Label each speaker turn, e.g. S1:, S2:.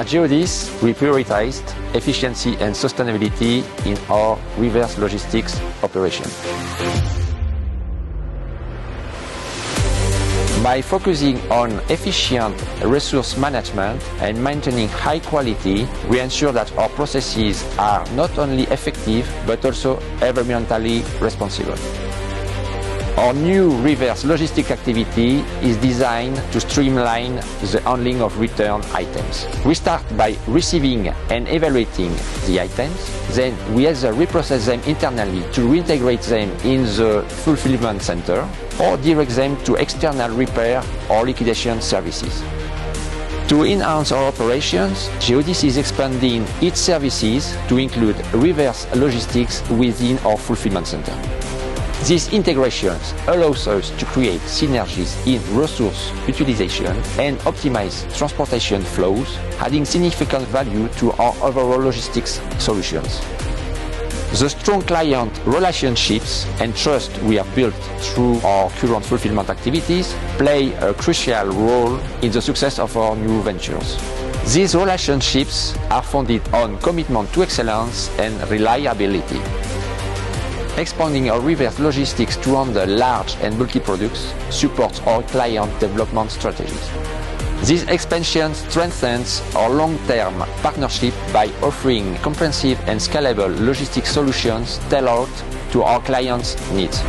S1: At GEODIS, we prioritized efficiency and sustainability in our reverse logistics operation. By focusing on efficient resource management and maintaining high quality, we ensure that our processes are not only effective but also environmentally responsible. Our new reverse logistics activity is designed to streamline the handling of return items. We start by receiving and evaluating the items, then we either reprocess them internally to reintegrate them in the fulfillment center or direct them to external repair or liquidation services. To enhance our operations, GEODIS is expanding its services to include reverse logistics within our fulfillment center. These integrations allows us to create synergies in resource utilization and optimize transportation flows, adding significant value to our overall logistics solutions. The strong client relationships and trust we have built through our current fulfillment activities play a crucial role in the success of our new ventures. These relationships are founded on commitment to excellence and reliability. Expanding our reverse logistics to handle large and multi-products supports our client development strategies. This expansion strengthens our long-term partnership by offering comprehensive and scalable logistics solutions tailored to our clients' needs.